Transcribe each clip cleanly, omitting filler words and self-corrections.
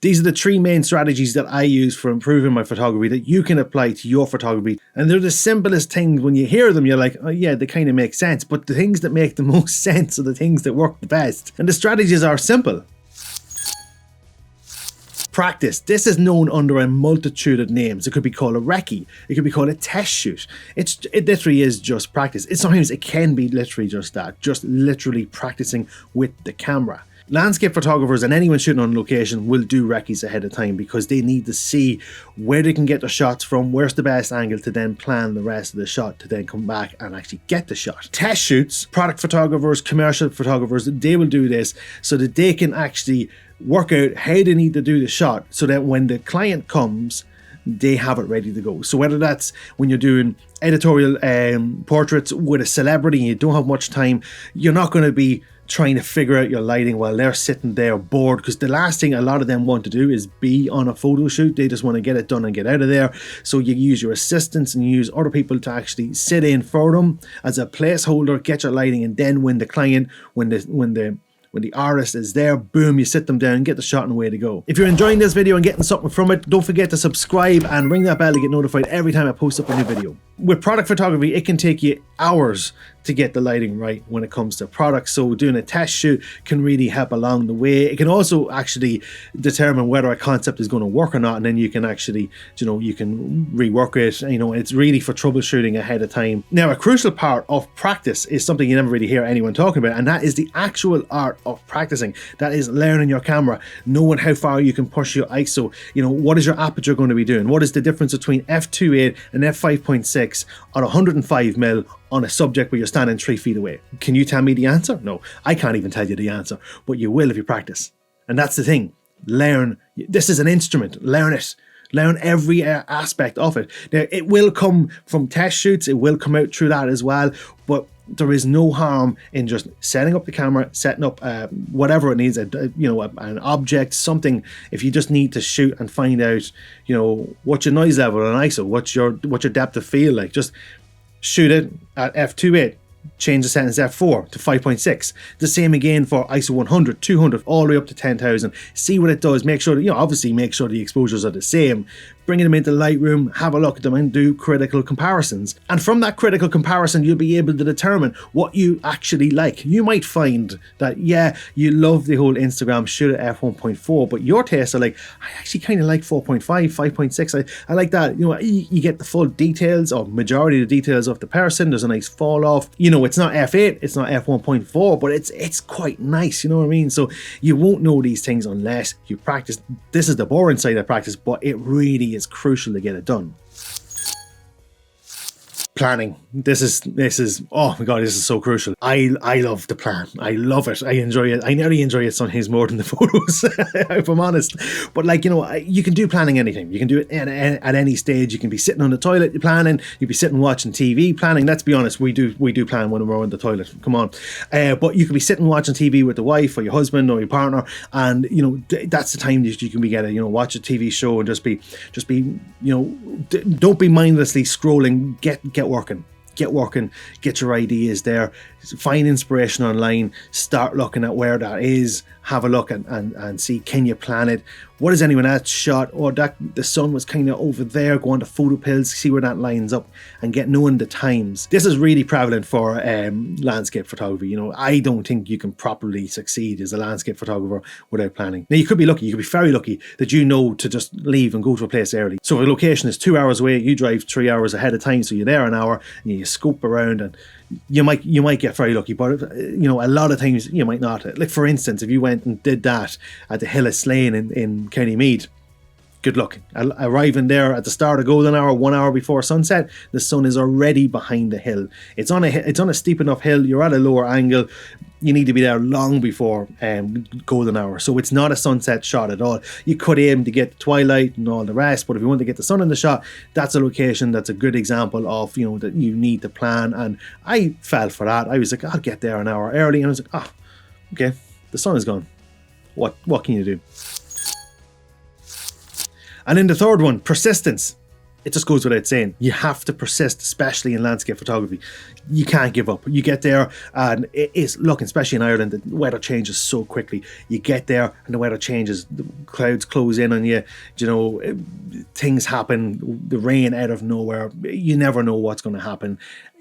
These are the three main strategies that I use for improving my photography that you can apply to your photography. And they're the simplest things. When you hear them, you're like, oh yeah, they kind of make sense. But the things that make the most sense are the things that work the best. And the strategies are simple. Practice. This is known under a multitude of names. It could be called a recce. It could be called a test shoot. It literally is just practice. Sometimes it can be literally just that. Just literally practicing with the camera. Landscape photographers and anyone shooting on location will do recce's ahead of time because they need to see where they can get the shots from, where's the best angle to then plan the rest of the shot to then come back and actually get the shot. Test shoots, product photographers, commercial photographers, they will do this so that they can actually work out how they need to do the shot so that when the client comes, they have it ready to go. So whether that's when you're doing editorial portraits with a celebrity and you don't have much time, you're not going to be trying to figure out your lighting while they're sitting there bored, because the last thing a lot of them want to do is be on a photo shoot. They just want to get it done and get out of there. So you use your assistants and you use other people to actually sit in for them as a placeholder, get your lighting, and then when the client, when the artist is there, boom, you sit them down, get the shot and away to go. If you're enjoying this video and getting something from it, don't forget to subscribe and ring that bell to get notified every time I post up a new video. With product photography, it can take you hours to get the lighting right when it comes to products. So doing a test shoot can really help along the way. It can also actually determine whether a concept is going to work or not, and then you can actually, you can rework it. It's really for troubleshooting ahead of time. Now, a crucial part of practice is something you never really hear anyone talking about, and that is the actual art of practicing. That is learning your camera, knowing how far you can push your ISO. What is your aperture going to be doing? What is the difference between f2.8 and f5.6 on 105mm on a subject where you're standing 3 feet away? Can you tell me the answer? No, I can't even tell you the answer, but you will if you practice. And that's the thing. Learn. This is an instrument. Learn it. Learn every aspect of it. Now, it will come from test shoots. It will come out through that as well, but there is no harm in just setting up the camera, setting up whatever it needs, an object, something. If you just need to shoot and find out, what's your noise level on ISO, what's your depth of field like, just shoot it at f2.8. Change the settings f4 to 5.6. The same again for ISO 100, 200, all the way up to 10,000. See what it does. Make sure that, obviously make sure the exposures are the same. Bring them into Lightroom, have a look at them and do critical comparisons. And from that critical comparison, you'll be able to determine what you actually like. You might find that, yeah, you love the whole Instagram shoot at f1.4, but your tastes are like, I actually kind of like 4.5, 5.6. I like that. You get the full details or majority of the details of the person. There's a nice fall off. It's not f8, it's not f1.4, but it's quite nice. You know what I mean? So you won't know these things unless you practice. This is the boring side of practice, but it really is crucial to get it done. Planning. This is oh my god, this is so crucial. I love the plan. I love it. I enjoy it. I nearly enjoy it sometimes more than the photos, if I'm honest. But you can do planning anything. You can do it at any stage. You can be sitting on the toilet, you're planning. You can be sitting watching TV planning. Let's be honest, we do plan when we're on the toilet. Come on. But you can be sitting watching TV with the wife or your husband or your partner, and that's the time that you can be getting, watch a TV show and just be don't be mindlessly scrolling. Get working, get your ideas there, find inspiration online, start looking at where that is, have a look and see, can you plan it? What has anyone else shot? Or that the sun was kind of over there, go on to photo pills, see where that lines up and get knowing the times. This is really prevalent for landscape photography. I don't think you can properly succeed as a landscape photographer without planning. Now, you could be lucky, you could be very lucky that to just leave and go to a place early. So if a location is 2 hours away, you drive 3 hours ahead of time, so you're there an hour and you scope around, and you might get very lucky, but a lot of times you might not. Like, for instance, if you went and did that at the Hill of Slane in County Meath, good luck. Arriving there at the start of golden hour, 1 hour before sunset, the sun is already behind the hill. It's on a steep enough hill. You're at a lower angle. You need to be there long before golden hour. So it's not a sunset shot at all. You could aim to get the twilight and all the rest, but if you want to get the sun in the shot, that's a location that's a good example of that you need to plan. And I fell for that. I was like, I'll get there an hour early, and I was like, okay, the sun is gone. What can you do? And then the third one, persistence. It just goes without saying. You have to persist, especially in landscape photography. You can't give up. You get there and it is, look, especially in Ireland, the weather changes so quickly. You get there and the weather changes. The clouds close in on you. You know, things happen. The rain out of nowhere. You never know what's going to happen.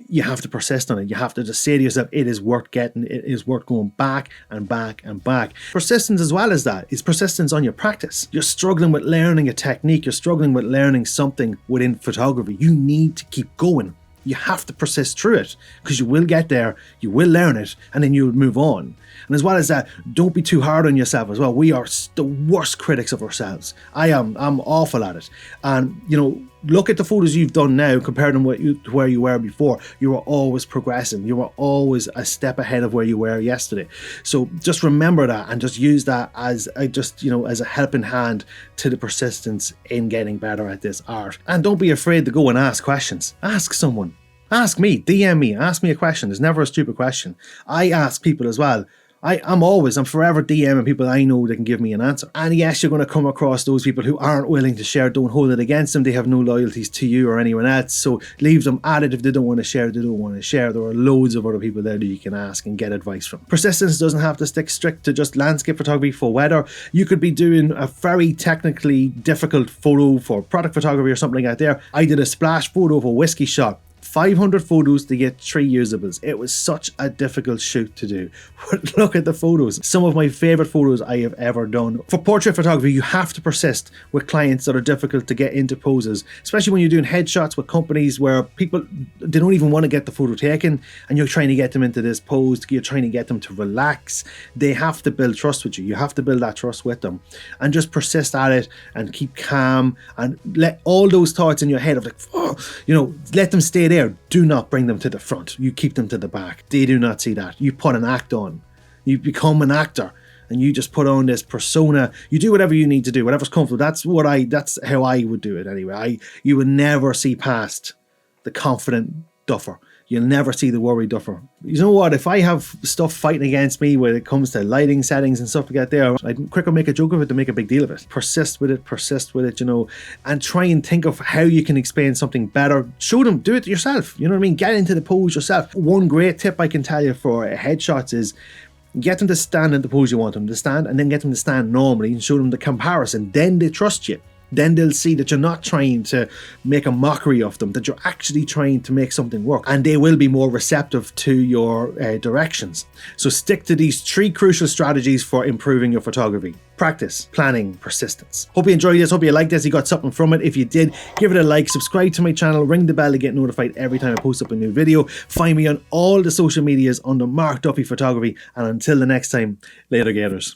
You have to persist on it. You have to just say to yourself, it is worth getting. It is worth going back and back and back. Persistence as well as that is persistence on your practice. You're struggling with learning a technique. You're struggling with learning something within photography. You need to keep going. You have to persist through it because you will get there, you will learn it, and then you'll move on. And as well as that, don't be too hard on yourself as well. We are the worst critics of ourselves. I'm awful at it. And, you know, look at the photos you've done now, compare them to where you were before. You were always progressing. You were always a step ahead of where you were yesterday. So just remember that and just use that as as a helping hand to the persistence in getting better at this art. And don't be afraid to go and ask questions. Ask someone. Ask me, DM me, ask me a question. There's never a stupid question. I ask people as well. I'm forever DMing people I know that can give me an answer. And yes, you're going to come across those people who aren't willing to share. Don't hold it against them. They have no loyalties to you or anyone else. So leave them at it. If they don't want to share, they don't want to share. There are loads of other people there that you can ask and get advice from. Persistence doesn't have to stick strict to just landscape photography for weather. You could be doing a very technically difficult photo for product photography or something like that there. I did a splash photo of a whiskey shot. 500 photos to get 3 usables. It was such a difficult shoot to do. But look at the photos. Some of my favorite photos I have ever done. For portrait photography, you have to persist with clients that are difficult to get into poses, especially when you're doing headshots with companies where people, they don't even want to get the photo taken and you're trying to get them into this pose, you're trying to get them to relax. They have to build trust with you. You have to build that trust with them and just persist at it and keep calm and let all those thoughts in your head of like, let them stay there. Do not bring them to the front. You keep them to the back. They do not see that. You put an act on. You become an actor and you just put on this persona. You do whatever you need to do, whatever's comfortable. That's how I would do it anyway. You would never see past the confident duffer. You'll never see the worried duffer. You know what? If I have stuff fighting against me when it comes to lighting settings and stuff like that there, I'd quicker make a joke of it than make a big deal of it. Persist with it, and try and think of how you can explain something better. Show them, do it yourself. You know what I mean? Get into the pose yourself. One great tip I can tell you for headshots is get them to stand in the pose you want them to stand and then get them to stand normally and show them the comparison. Then they trust you. Then they'll see that you're not trying to make a mockery of them, that you're actually trying to make something work, and they will be more receptive to your directions. So stick to these 3 crucial strategies for improving your photography. Practice, planning, persistence. Hope you enjoyed this. Hope you liked this. You got something from it. If you did, give it a like, subscribe to my channel, ring the bell to get notified every time I post up a new video. Find me on all the social medias under Mark Duffy Photography. And until the next time, later gators.